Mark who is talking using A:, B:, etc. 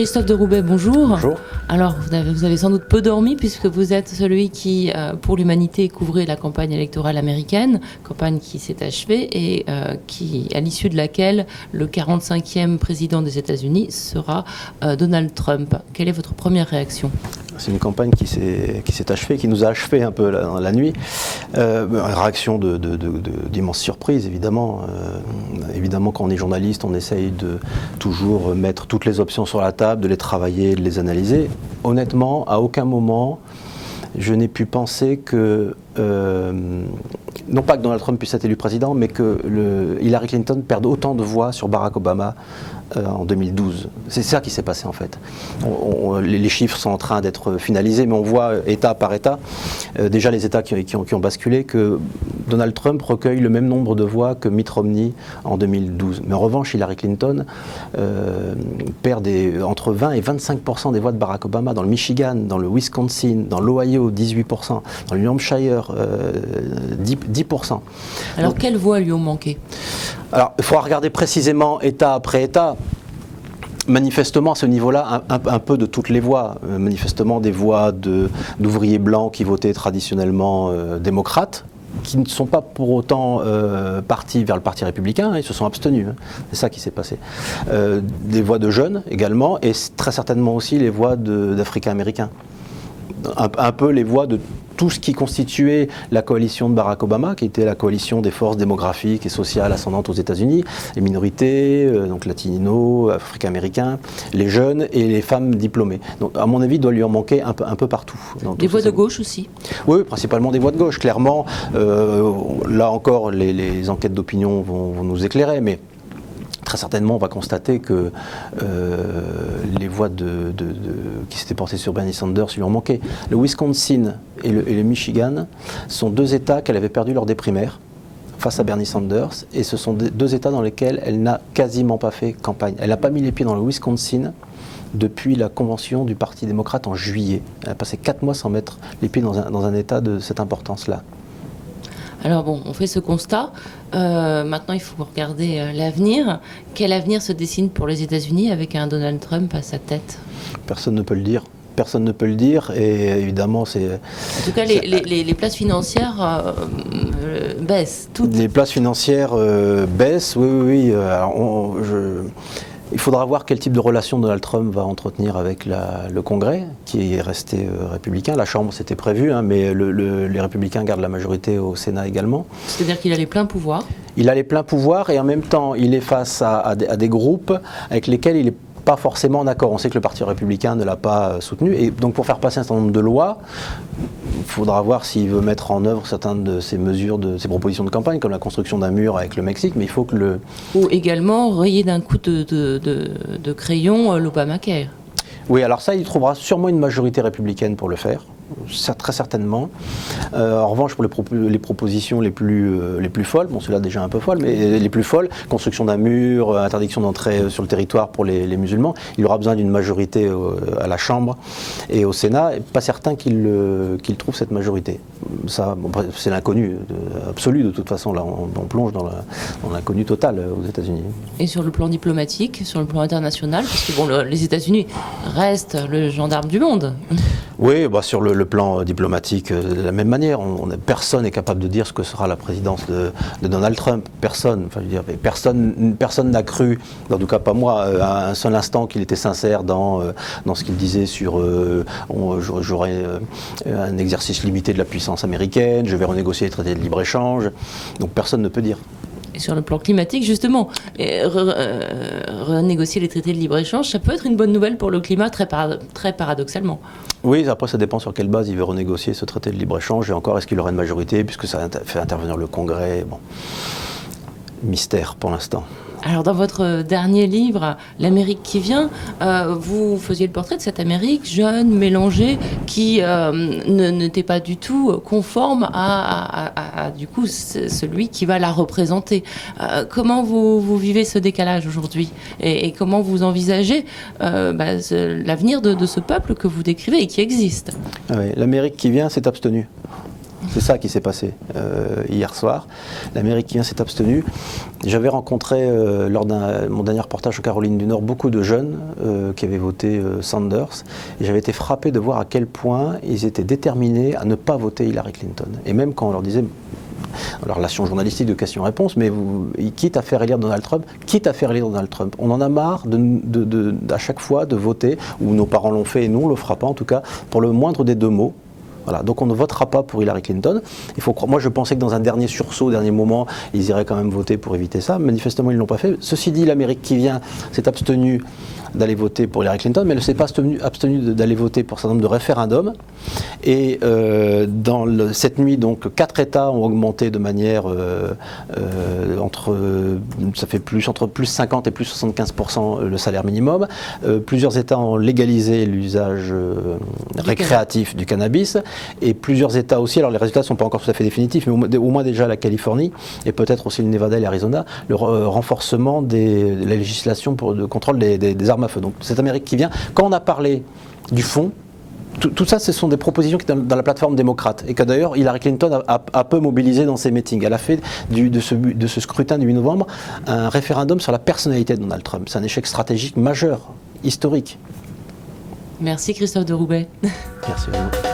A: Christophe de Roubaix, bonjour.
B: Bonjour.
A: Alors, vous avez sans doute peu dormi puisque vous êtes celui qui, pour l'humanité, couvrait la campagne électorale américaine, campagne qui s'est achevée et à l'issue de laquelle le 45e président des États-Unis sera Donald Trump. Quelle est votre première réaction ?
B: C'est une campagne qui s'est achevée, qui nous a achevé un peu la nuit. Réaction d'immense surprise, évidemment. Évidemment, quand on est journaliste, on essaye de toujours mettre toutes les options sur la table, de les travailler, de les analyser. Honnêtement, à aucun moment, je n'ai pu penser que, non pas que Donald Trump puisse être élu président, mais que Hillary Clinton perde autant de voix sur Barack Obama en 2012. C'est ça qui s'est passé en fait. Les chiffres sont en train d'être finalisés, mais on voit État par État, déjà les États qui ont basculé, que Donald Trump recueille le même nombre de voix que Mitt Romney en 2012. Mais en revanche, Hillary Clinton perd entre 20 et 25% des voix de Barack Obama dans le Michigan, dans le Wisconsin, dans l'Ohio, 18%, dans le New Hampshire, 10%.
A: Alors, quelles voix lui ont manqué ?
B: Alors, il faudra regarder précisément État après État. Manifestement, à ce niveau-là, un peu de toutes les voix. Manifestement, des voix d'ouvriers blancs qui votaient traditionnellement démocrates, qui ne sont pas pour autant partis vers le Parti républicain, ils se sont abstenus. C'est ça qui s'est passé. Des voix de jeunes également, et très certainement aussi les voix d'Africains-Américains. Un peu les voix de tout ce qui constituait la coalition de Barack Obama, qui était la coalition des forces démographiques et sociales ascendantes aux États-Unis, les minorités, donc latinos, africains-américains, les jeunes et les femmes diplômées. Donc, à mon avis, il doit lui en manquer un peu partout.
A: Des voix de gauche aussi ?
B: Oui, principalement des voix de gauche. Clairement, là encore, les enquêtes d'opinion vont nous éclairer, mais très certainement, on va constater que les voix qui s'étaient portées sur Bernie Sanders lui ont manqué. Le Wisconsin et le Michigan sont deux États qu'elle avait perdus lors des primaires face à Bernie Sanders, et ce sont deux États dans lesquels elle n'a quasiment pas fait campagne. Elle n'a pas mis les pieds dans le Wisconsin depuis la convention du Parti démocrate en juillet. Elle a passé 4 mois sans mettre les pieds dans un État de cette importance-là.
A: Alors bon, on fait ce constat. Maintenant, il faut regarder l'avenir. Quel avenir se dessine pour les États-Unis avec un Donald Trump à sa tête ?
B: Personne ne peut le dire. Personne ne peut le dire, et évidemment c'est...
A: En tout cas, les places financières baissent. Toutes.
B: Les places financières baissent, oui. Alors, il faudra voir quel type de relation Donald Trump va entretenir avec le Congrès, qui est resté républicain. La Chambre, c'était prévu, mais les républicains gardent la majorité au Sénat également.
A: C'est-à-dire qu'il a les pleins pouvoirs ?
B: Il a les pleins pouvoirs, et en même temps, il est face à des groupes avec lesquels il est pas forcément d'accord. On sait que le Parti républicain ne l'a pas soutenu, et donc pour faire passer un certain nombre de lois, il faudra voir s'il veut mettre en œuvre certaines de ses mesures, ses propositions de campagne, comme la construction d'un mur avec le Mexique, mais il faut que
A: Ou également rayer d'un coup de crayon l'Obamacare.
B: Oui, alors ça, il trouvera sûrement une majorité républicaine pour le faire. Ça, très certainement. En revanche, pour les propositions les plus folles, bon, ceux-là déjà un peu folles, mais les plus folles, construction d'un mur, interdiction d'entrer sur le territoire pour les musulmans, il aura besoin d'une majorité à la Chambre et au Sénat. Pas certain qu'il trouve cette majorité. Ça, bon, c'est l'inconnu absolu de toute façon. Là, on plonge dans l'inconnu total aux États-Unis.
A: Et sur le plan diplomatique, sur le plan international, parce que bon, les États-Unis restent le gendarme du monde.
B: Oui, sur le plan diplomatique, de la même manière, personne n'est capable de dire ce que sera la présidence de Donald Trump. Personne, personne n'a cru, en tout cas pas moi, à un seul instant qu'il était sincère dans ce qu'il disait sur j'aurai un exercice limité de la puissance américaine, je vais renégocier les traités de libre-échange. Donc personne ne peut dire.
A: Et sur le plan climatique, justement, renégocier les traités de libre-échange, ça peut être une bonne nouvelle pour le climat, très paradoxalement.
B: Oui, après ça dépend sur quelle base il veut renégocier ce traité de libre-échange, et encore est-ce qu'il aura une majorité, puisque ça fait intervenir le Congrès. Bon, mystère pour l'instant.
A: Alors dans votre dernier livre, L'Amérique qui vient, vous faisiez le portrait de cette Amérique jeune, mélangée, qui n'était pas du tout conforme à du coup celui qui va la représenter. Comment vous vivez ce décalage aujourd'hui, et comment vous envisagez l'avenir de ce peuple que vous décrivez et qui existe ?
B: Oui, l'Amérique qui vient s'est abstenue. C'est ça qui s'est passé hier soir. L'Amérique qui vient s'est abstenu. J'avais rencontré, lors de mon dernier reportage en Caroline du Nord, beaucoup de jeunes qui avaient voté Sanders. Et j'avais été frappé de voir à quel point ils étaient déterminés à ne pas voter Hillary Clinton. Et même quand on leur disait, la relation journalistique de questions-réponses, mais quitte à faire élire Donald Trump, on en a marre à chaque fois de voter, ou nos parents l'ont fait et nous on ne le fera pas en tout cas, pour le moindre des deux mots. Voilà, donc on ne votera pas pour Hillary Clinton. Moi je pensais que dans un dernier sursaut, au dernier moment, ils iraient quand même voter pour éviter ça. Manifestement ils ne l'ont pas fait. Ceci dit, l'Amérique qui vient s'est abstenue d'aller voter pour Hillary Clinton, mais elle ne s'est pas abstenue d'aller voter pour un certain nombre de référendums. Et cette nuit, donc, 4 États ont augmenté de manière entre plus 50 et plus 75% le salaire minimum. Plusieurs États ont légalisé l'usage récréatif du cannabis. Et plusieurs États aussi, alors les résultats ne sont pas encore tout à fait définitifs, mais au moins déjà la Californie et peut-être aussi le Nevada et l'Arizona, le renforcement de la législation pour le contrôle des armes à feu. Donc cette Amérique qui vient, quand on a parlé du fond, tout ça, ce sont des propositions qui sont dans la plateforme démocrate et que d'ailleurs Hillary Clinton a peu mobilisé dans ses meetings. Elle a fait de ce scrutin du 8 novembre un référendum sur la personnalité de Donald Trump. C'est un échec stratégique majeur, historique.
A: Merci Christophe de Roubaix.
B: Merci à vous.